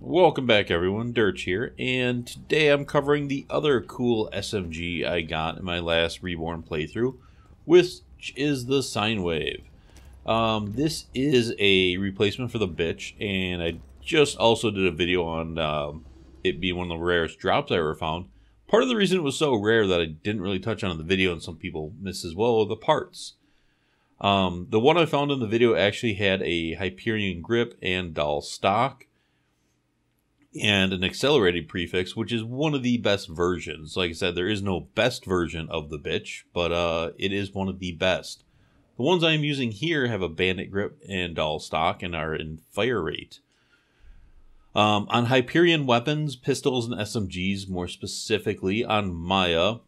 Welcome back everyone, Derch here, and today I'm covering the other cool SMG I got in my last Reborn playthrough, which is the Synewave. This is a replacement for the bitch, and I just also did a video on it being one of the rarest drops I ever found. Part of the reason it was so rare that I didn't really touch on in the video, and some people miss as well, are the parts. The one I found in the video actually had a Hyperion grip and doll stock, and an accelerated prefix, which is one of the best versions. Like I said, there is no best version of the bitch, but it is one of the best. The ones I'm using here have a bandit grip and doll stock and are in fire rate. On Hyperion weapons, pistols, and SMGs, more specifically on Maya,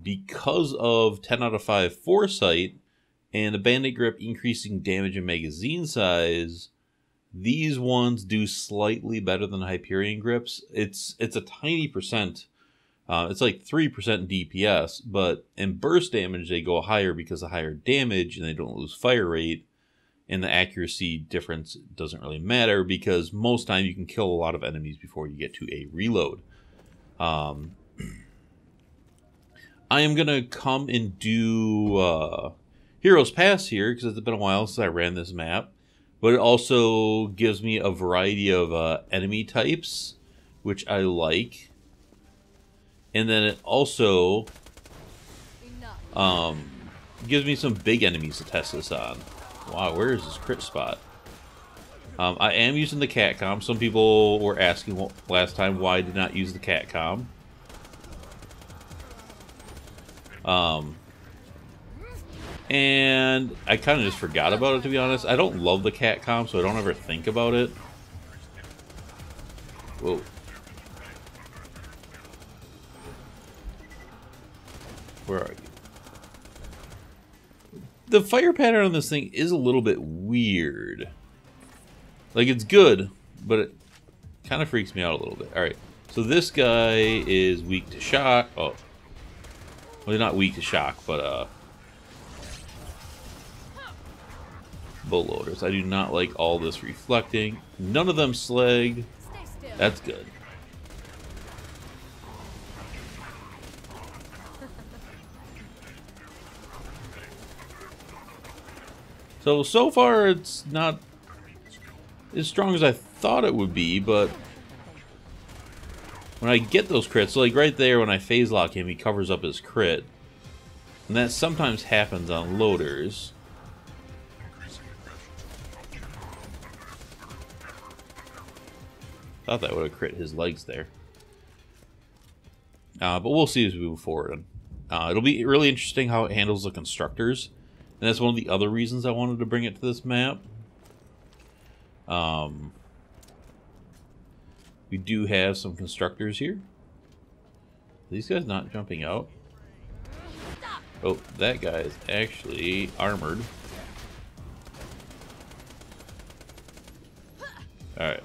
because of 10 out of 5 foresight and a bandit grip increasing damage and magazine size, these ones do slightly better than Hyperion grips. It's a tiny percent. It's like 3% DPS, but in burst damage they go higher because of higher damage and they don't lose fire rate. And the accuracy difference doesn't really matter because most time you can kill a lot of enemies before you get to a reload. I am going to come and do Heroes Pass here because it's been a while since I ran this map. But it also gives me a variety of enemy types, which I like. And then it also gives me some big enemies to test this on. Wow, where is this crit spot? I am using the catcom. Some people were asking last time why I did not use the catcom. And I kind of just forgot about it, to be honest. I don't love the catcom, so I don't ever think about it. Whoa. Where are you? The fire pattern on this thing is a little bit weird. Like, it's good, but it kind of freaks me out a little bit. Alright, so this guy is weak to shock. Oh. Well, he's not weak to shock, but, bolt loaders. I do not like all this reflecting. None of them slagged. That's good. So far it's not as strong as I thought it would be, but when I get those crits, so like right there when I phase lock him, he covers up his crit. And that sometimes happens on loaders. Thought that would have crit his legs there. But we'll see as we move forward. It'll be really interesting how it handles the Constructors. And that's one of the other reasons I wanted to bring it to this map. We do have some Constructors here. Are these guys not jumping out? Oh, that guy is actually armored. Alright.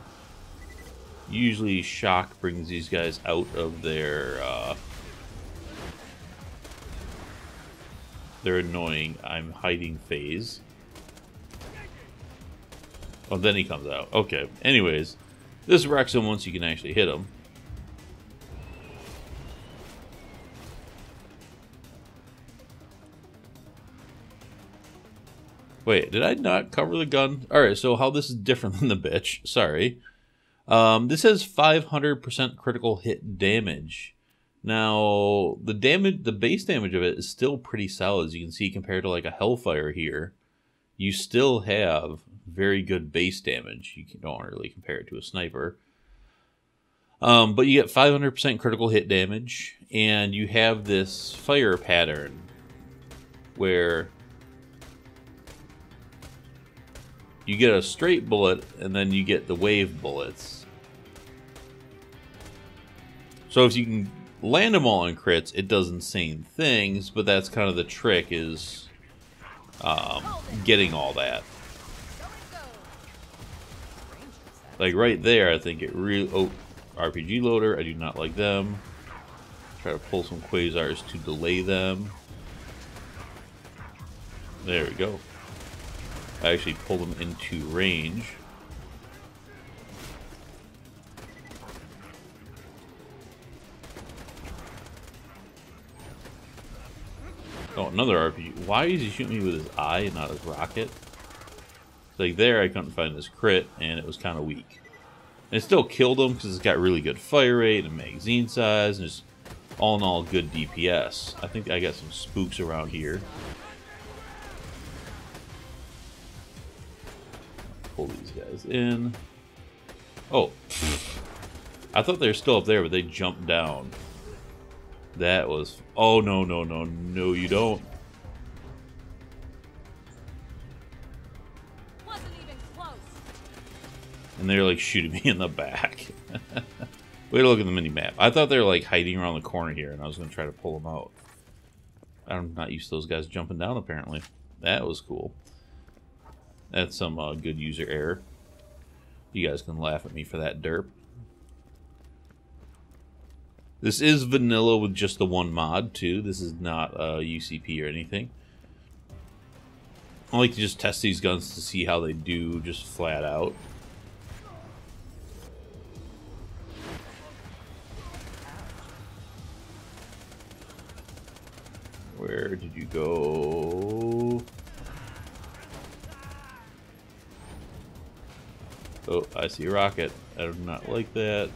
Usually shock brings these guys out of their annoying I'm hiding phase. Oh, then he comes out. Okay. Anyways, this wrecks him once you can actually hit him. Wait, did I not cover the gun? Alright, so how this is different than the bitch. Sorry. This has 500% critical hit damage. Now, the base damage of it is still pretty solid, as you can see, compared to like a Hellfire here. You still have very good base damage. You don't really compare it to a sniper. But you get 500% critical hit damage, and you have this fire pattern where you get a straight bullet, and then you get the wave bullets. So if you can land them all on crits, it does insane things, but that's kind of the trick, is getting all that. Like right there, I think it really... Oh, RPG loader, I do not like them. Try to pull some quasars to delay them. There we go. I actually pulled them into range. Oh, another RPG. Why is he shooting me with his eye and not his rocket? Like there, I couldn't find his crit, and it was kind of weak. And it still killed him because it's got really good fire rate and magazine size, and just all in all, good DPS. I think I got some spooks around here. Pull these guys in. Oh, I thought they were still up there, but they jumped down. That was... Oh, no, no, no, no, you don't. Wasn't even close. And they're like shooting me in the back. Way to look at the mini-map. I thought they were like hiding around the corner here, and I was going to try to pull them out. I'm not used to those guys jumping down, apparently. That was cool. That's some good user error. You guys can laugh at me for that derp. This is vanilla with just the one mod, too. This is not UCP or anything. I like to just test these guns to see how they do, just flat out. Where did you go? Oh, I see a rocket. I do not like that.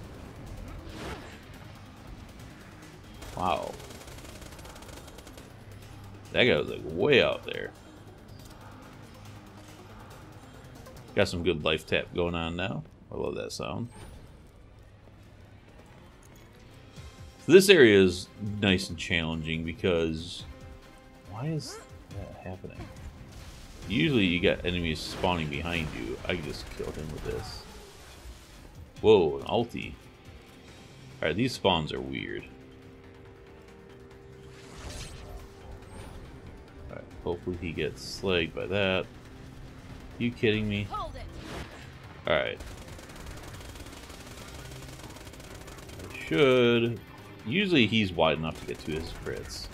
Wow. That guy was like way out there. Got some good life tap going on now. I love that sound. So this area is nice and challenging because... Why is that happening? Usually you got enemies spawning behind you. I can just kill him with this. Whoa, an ulti. Alright, these spawns are weird. Alright, hopefully he gets slagged by that. You kidding me? Alright. I should... Usually he's wide enough to get to his crits.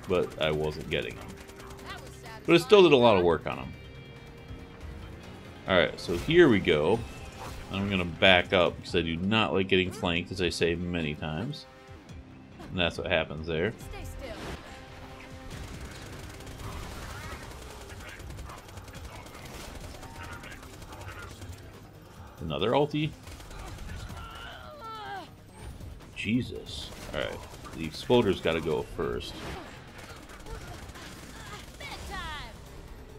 But I wasn't getting him. But it still did a lot of work on him. Alright, so here we go. I'm going to back up because I do not like getting flanked, as I say many times. And that's what happens there. Another ulti? Jesus. Alright, the exploder's got to go first.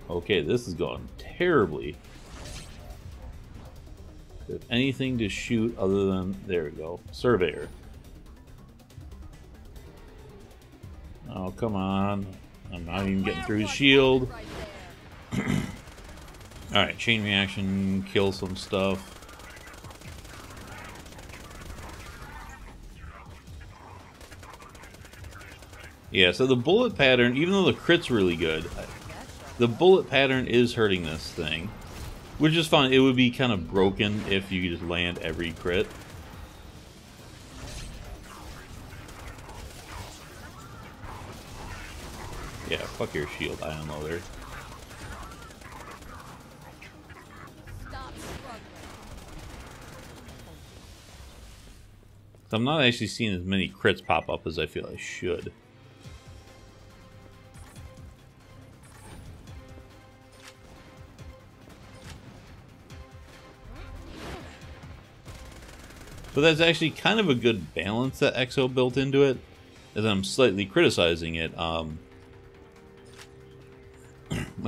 Okay, this is going terribly. If anything to shoot other than... There we go. Surveyor. Oh, come on. I'm not even getting through his shield. Alright, chain reaction. Kill some stuff. Yeah, so the bullet pattern, even though the crit's really good... The bullet pattern is hurting this thing, which is fine. It would be kind of broken if you could just land every crit. Yeah, fuck your shield, ion loader. So I'm not actually seeing as many crits pop up as I feel I should. But that's actually kind of a good balance that Exo built into it, as I'm slightly criticizing it. Like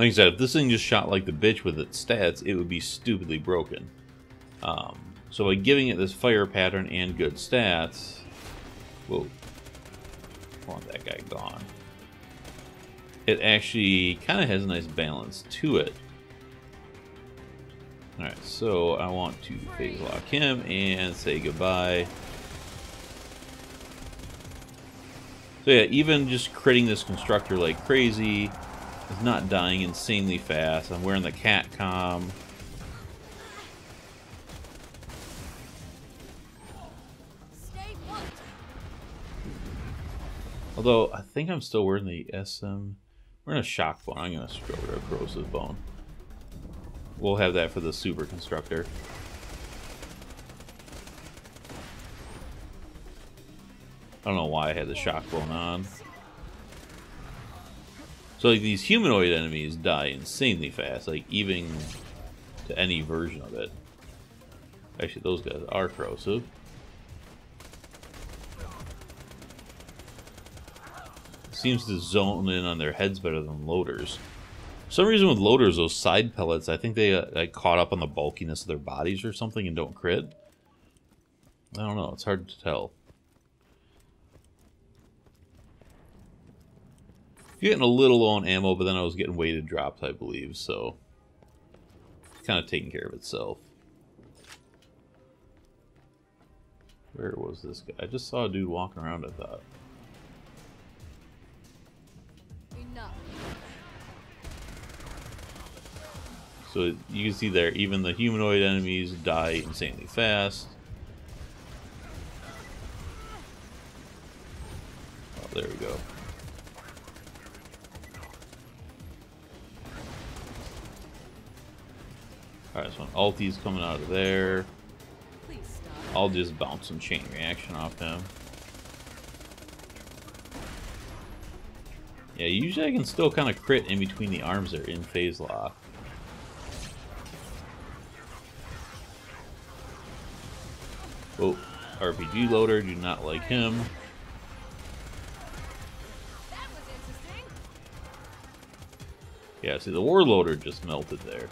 I said, if this thing just shot like the bitch with its stats, it would be stupidly broken. So by giving it this fire pattern and good stats... Whoa. I want that guy gone. It actually kind of has a nice balance to it. Alright, so I want to phase lock him and say goodbye. So yeah, even just critting this constructor like crazy, is not dying insanely fast. I'm wearing the cat comm. Although, I think I'm still wearing the SM... We're in a shock bone. I'm going to screw over to corrosive bone. We'll have that for the super constructor. I don't know why I had the shock bone on. So like these humanoid enemies die insanely fast, like even to any version of it. Actually, those guys are corrosive. Seems to zone in on their heads better than loaders. For some reason with loaders, those side pellets, I think they like caught up on the bulkiness of their bodies or something and don't crit. I don't know, it's hard to tell. Getting a little low on ammo, but then I was getting weighted drops, I believe, so it's kind of taking care of itself. Where was this guy? I just saw a dude walking around, I thought. Enough. So you can see there, even the humanoid enemies die insanely fast. Oh, there we go. Alright, so an ulti's coming out of there. Please stop. I'll just bounce some chain reaction off him. Yeah, usually I can still kind of crit in between the arms there in phase lock. Oh, RPG loader, do not like him. That was interesting. Yeah, see, the warloader just melted there.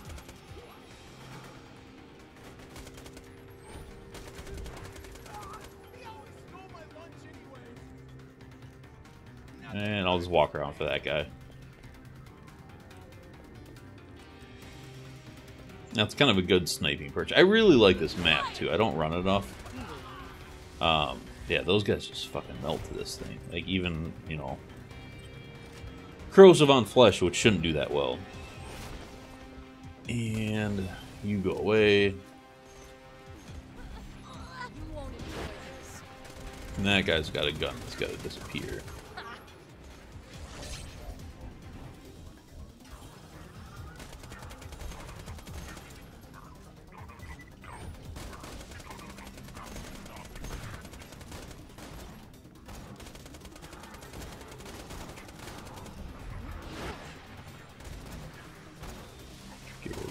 And I'll just walk around for that guy. That's kind of a good sniping perch. I really like this map, too. I don't run it enough. Yeah, those guys just fucking melt to this thing. Like, even, you know, corrosive on flesh, which shouldn't do that well. And you go away. You won't enjoy this. And that guy's got a gun that's got to disappear.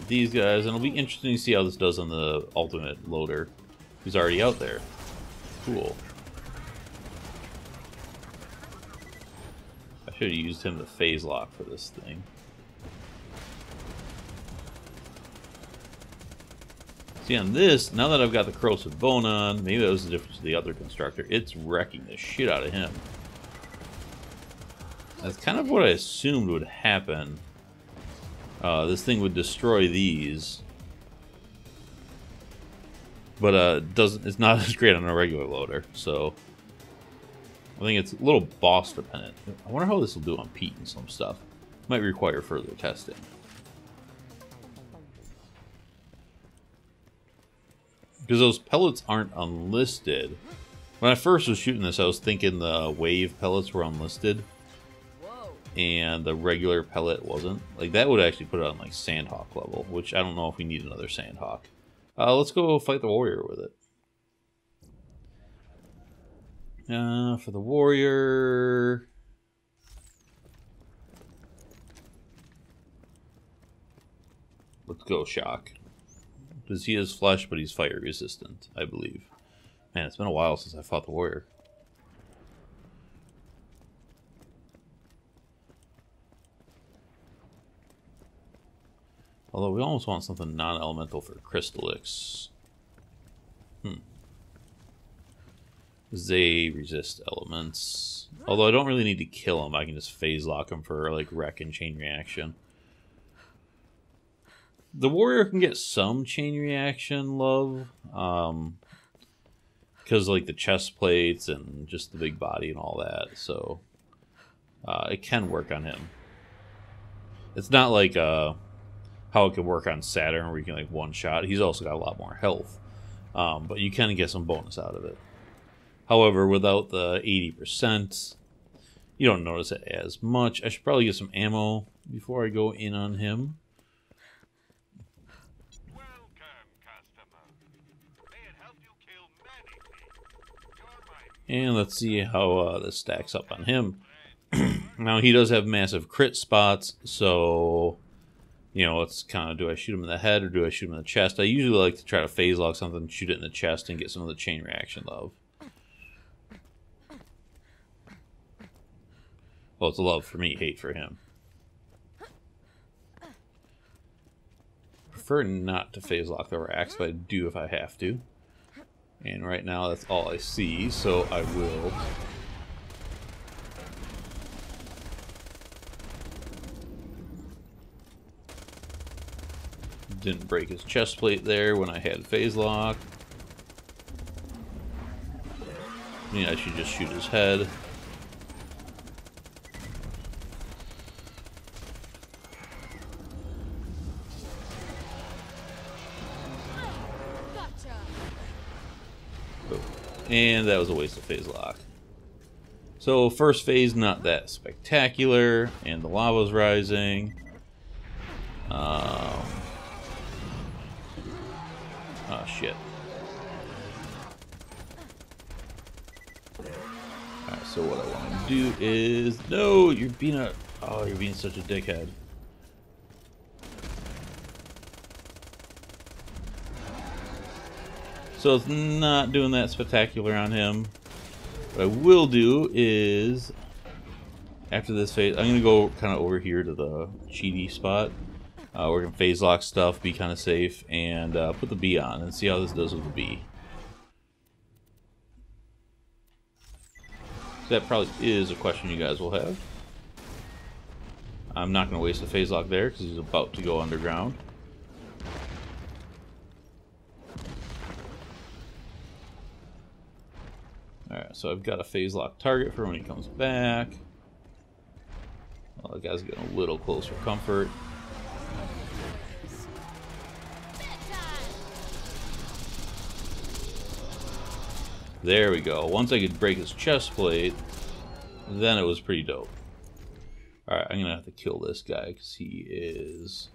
These guys, and it'll be interesting to see how this does on the ultimate loader, who's already out there. Cool. I should have used him to phase lock for this thing. See, on this, now that I've got the corrosive bone on, maybe that was the difference to the other constructor, it's wrecking the shit out of him. That's kind of what I assumed would happen. This thing would destroy these, but it's not as great on a regular loader, so I think it's a little boss dependent. I wonder how this will do on Pete and some stuff. Might require further testing. Because those pellets aren't unlisted. When I first was shooting this, I was thinking the wave pellets were unlisted. And the regular pellet wasn't. Like, that would actually put it on, like, Sandhawk level, which I don't know if we need another Sandhawk. Let's go fight the warrior with it. For the warrior... Let's go Shock. Because he is flesh, but he's fire resistant, I believe. Man, it's been a while since I fought the warrior. Although we almost want something non-elemental for Crystallix. They resist elements. Although I don't really need to kill them. I can just phase lock them for like wreck and chain reaction. The warrior can get some chain reaction love. Because like the chest plates and just the big body and all that. So it can work on him. It's not like... how it can work on Saturn where you can like one shot. He's also got a lot more health. But you kind of get some bonus out of it. However, without the 80%, you don't notice it as much. I should probably get some ammo before I go in on him. Welcome, customer. May it help you kill many things. You're my And let's see how this stacks up on him. friend. Now, he does have massive crit spots, so, you know, it's kind of, do I shoot him in the head or do I shoot him in the chest? I usually like to try to phase lock something, shoot it in the chest, and get some of the chain reaction love. Well, it's love for me, hate for him. Prefer not to phase lock the racks, but I do if I have to. And right now, that's all I see, so I will. Didn't break his chest plate there when I had phase lock. Yeah, I should just shoot his head. Gotcha. Oh. And that was a waste of phase lock. So first phase, not that spectacular, and the lava's rising. Oh shit. Alright, so what I want to do is... No, you're being a... Oh, you're being such a dickhead. So it's not doing that spectacular on him. What I will do is... After this phase, I'm going to go kind of over here to the cheaty spot. We're going to phase lock stuff, be kind of safe, and put the bee on and see how this does with the bee. That probably is a question you guys will have. I'm not going to waste a phase lock there because he's about to go underground. Alright, so I've got a phase lock target for when he comes back. Well, the guy's getting a little close for comfort. There we go. Once I could break his chest plate, then it was pretty dope. Alright, I'm gonna have to kill this guy because he is...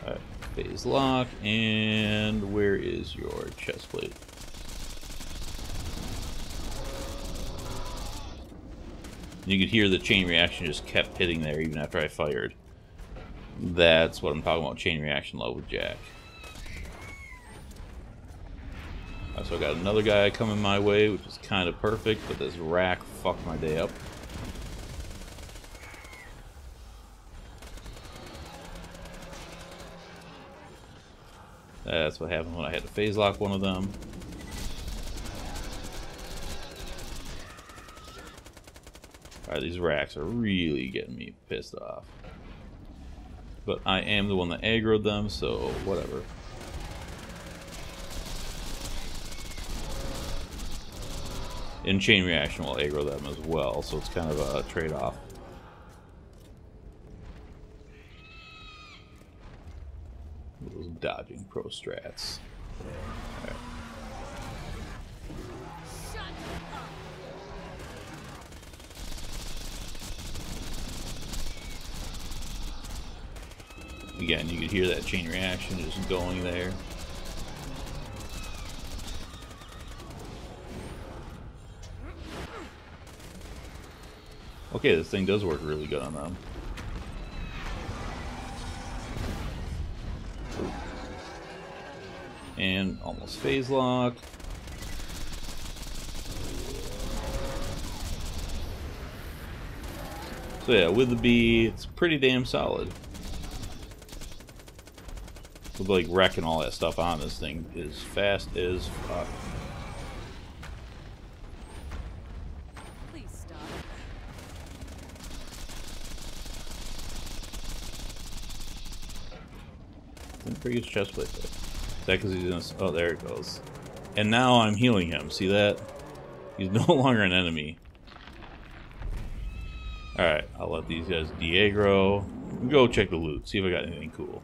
Alright, phase lock, and where is your chest plate? You could hear the chain reaction just kept hitting there even after I fired. That's what I'm talking about, chain reaction low with Jack. So I got another guy coming my way, which is kind of perfect, but this rack fucked my day up. That's what happened when I had to phase lock one of them. Alright, these racks are really getting me pissed off. But I am the one that aggroed them, so whatever. And chain reaction will aggro them as well, so it's kind of a trade-off. Those dodging pro strats. Alright. Again, you could hear that chain reaction just going there. Okay, this thing does work really good on them. And almost phase lock. So yeah, with the bee, it's pretty damn solid. With like wrecking all that stuff on this thing is fast as fuck. Please stop. Didn't break his chest plate there. Is that because he's gonna... Oh, there it goes. And now I'm healing him. See that? He's no longer an enemy. Alright, I'll let these guys de-aggro. Go check the loot, see if I got anything cool.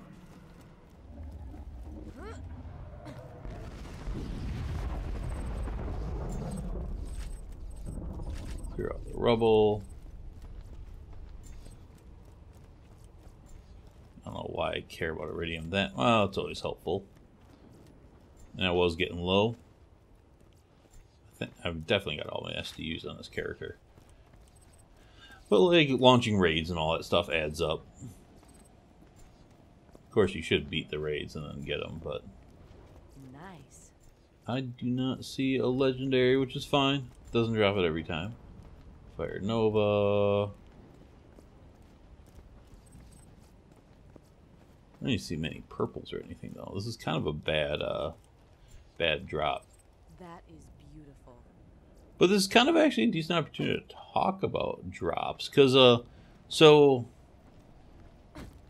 Clear out the rubble. I don't know why I care about iridium. That, well, it's always helpful. And I was getting low. I think I've definitely got all my SDUs on this character. But like launching raids and all that stuff adds up. Of course, you should beat the raids and then get them, but Nice. I do not see a legendary, which is fine. Doesn't drop it every time. Fire Nova. I don't see many purples or anything though. This is kind of a bad drop. That is beautiful. But this is kind of actually a decent opportunity to talk about drops, because so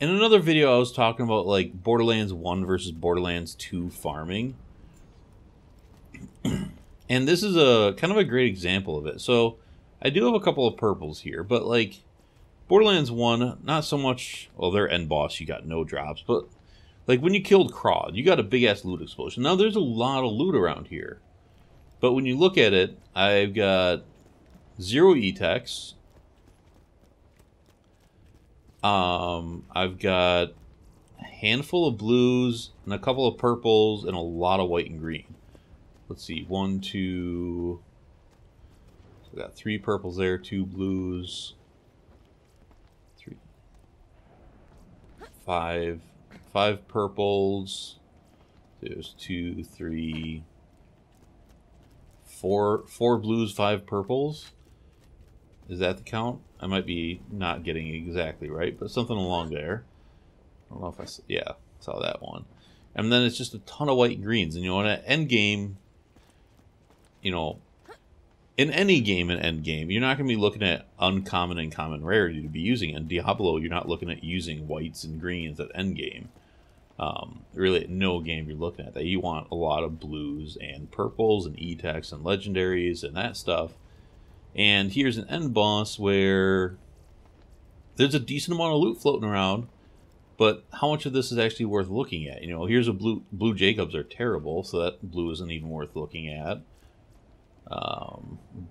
in another video I was talking about like Borderlands 1 versus Borderlands 2 farming. And this is a kind of a great example of it. So I do have a couple of purples here, but like Borderlands 1, not so much, well, their end boss, you got no drops, but like when you killed Crawd, you got a big ass loot explosion. Now there's a lot of loot around here. But when you look at it, I've got 0 E-Techs. I've got a handful of blues and a couple of purples and a lot of white and green. Let's see, 1, 2. So I got 3 purples there, 2 blues, 3, 5 purples. There's 2, 3, 4 blues, 5 purples. Is that the count? I might be not getting it exactly right, but something along there. I don't know if I saw that one. And then it's just a ton of white and greens. And you know, in an end game, you know, in any game in end game, you're not going to be looking at uncommon and common rarity to be using. In Diablo, you're not looking at using whites and greens at end game. Really, no game you're looking at that. You want a lot of blues and purples and E-Techs and legendaries and that stuff. And here's an end boss where there's a decent amount of loot floating around, but how much of this is actually worth looking at? You know, here's a blue Jacobs are terrible, so that blue isn't even worth looking at.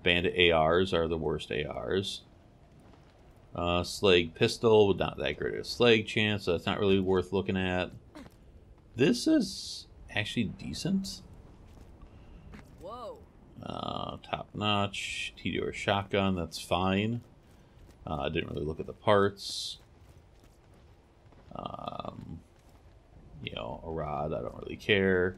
Bandit ARs are the worst ARs. Slag pistol, not that great a slag chance, so that's not really worth looking at. This is actually decent. Whoa. Top notch. TDR shotgun, that's fine. I didn't really look at the parts. You know, a rod, I don't really care.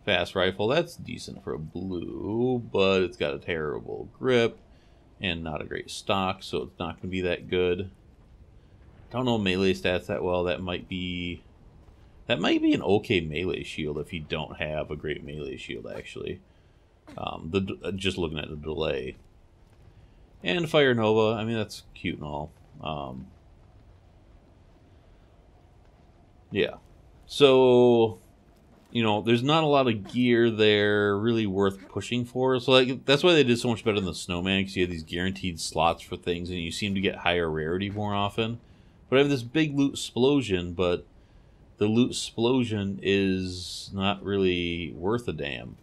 Fast rifle, that's decent for a blue, but it's got a terrible grip and not a great stock, so it's not going to be that good. Don't know melee stats that well. That might be an okay melee shield if you don't have a great melee shield, actually. Just looking at the delay. And Fire Nova, I mean, that's cute and all. Yeah. So, you know, there's not a lot of gear there really worth pushing for. So, like, that's why they did so much better than the Snowman, because you have these guaranteed slots for things, and you seem to get higher rarity more often. But I have this big loot explosion, but the loot explosion is not really worth a damn.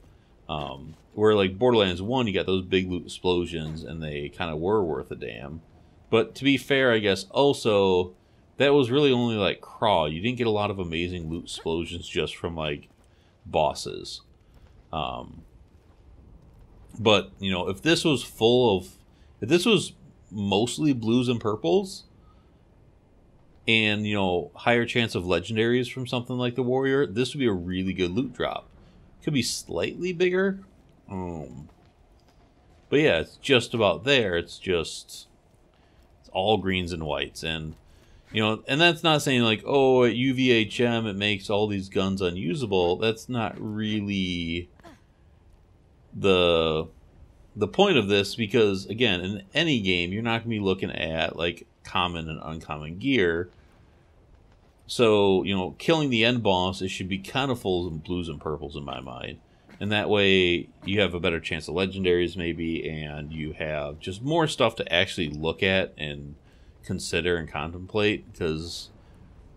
Where, like, Borderlands 1, you got those big loot explosions, and they kind of were worth a damn. But to be fair, I guess, also, that was really only, like, Craw. You didn't get a lot of amazing loot explosions just from, like, bosses. But, you know, if this was mostly blues and purples, and, you know, higher chance of legendaries from something like the Warrior, this would be a really good loot drop. Could be slightly bigger. But yeah, it's just about there. It's all greens and whites. And, you know, and that's not saying like, oh, at UVHM it makes all these guns unusable. That's not really the point of this, because, again, in any game, you're not going to be looking at, like, common and uncommon gear. So, you know, killing the end boss, it should be kind of full of blues and purples in my mind. And that way, you have a better chance of legendaries, maybe, and you have just more stuff to actually look at and consider and contemplate. Because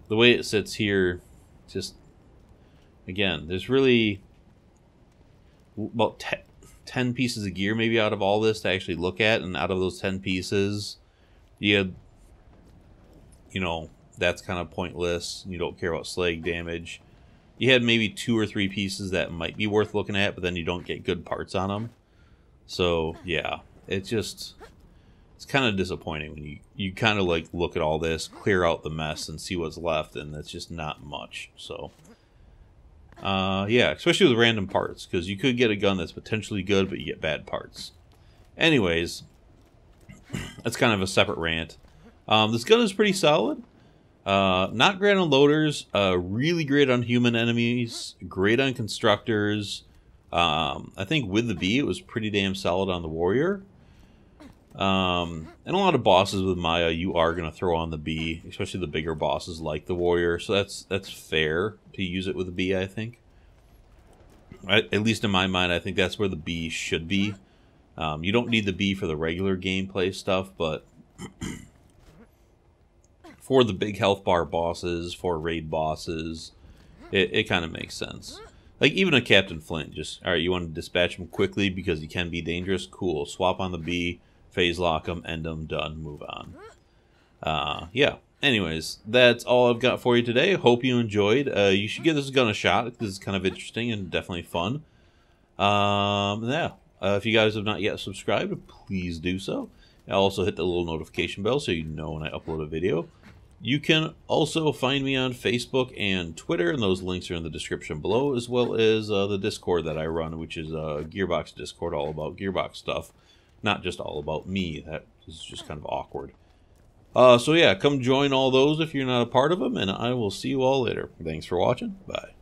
the way it sits here, just, again, there's really about 10 pieces of gear maybe out of all this to actually look at. And out of those 10 pieces, you have, you know, that's kind of pointless. You don't care about slag damage. You had maybe 2 or 3 pieces that might be worth looking at, but then you don't get good parts on them. So, yeah, it's kind of disappointing when you kind of like look at all this, clear out the mess, and see what's left, and it's just not much. So, yeah, especially with random parts, because you could get a gun that's potentially good, but you get bad parts. Anyways, that's kind of a separate rant. This gun is pretty solid. Not great on loaders, really great on human enemies, great on constructors. I think with the bee, it was pretty damn solid on the warrior. And a lot of bosses with Maya, you are going to throw on the bee, especially the bigger bosses like the warrior. So that's fair to use it with the bee, I think. At least in my mind, I think that's where the bee should be. You don't need the bee for the regular gameplay stuff, but for the big health bar bosses, for raid bosses, it kind of makes sense. Like, even a Captain Flint, just, alright, you want to dispatch him quickly because he can be dangerous? Cool. Swap on the bee, phase lock him, end him, done, move on. Yeah. Anyways, that's all I've got for you today. Hope you enjoyed. You should give this gun a shot. This is kind of interesting and definitely fun. Yeah. If you guys have not yet subscribed, please do so. Also hit the little notification bell so you know when I upload a video. You can also find me on Facebook and Twitter, and those links are in the description below, as well as the Discord that I run, which is a Gearbox Discord all about Gearbox stuff, not just all about me. That is just kind of awkward. So yeah, come join all those if you're not a part of them, and I will see you all later. Thanks for watching. Bye.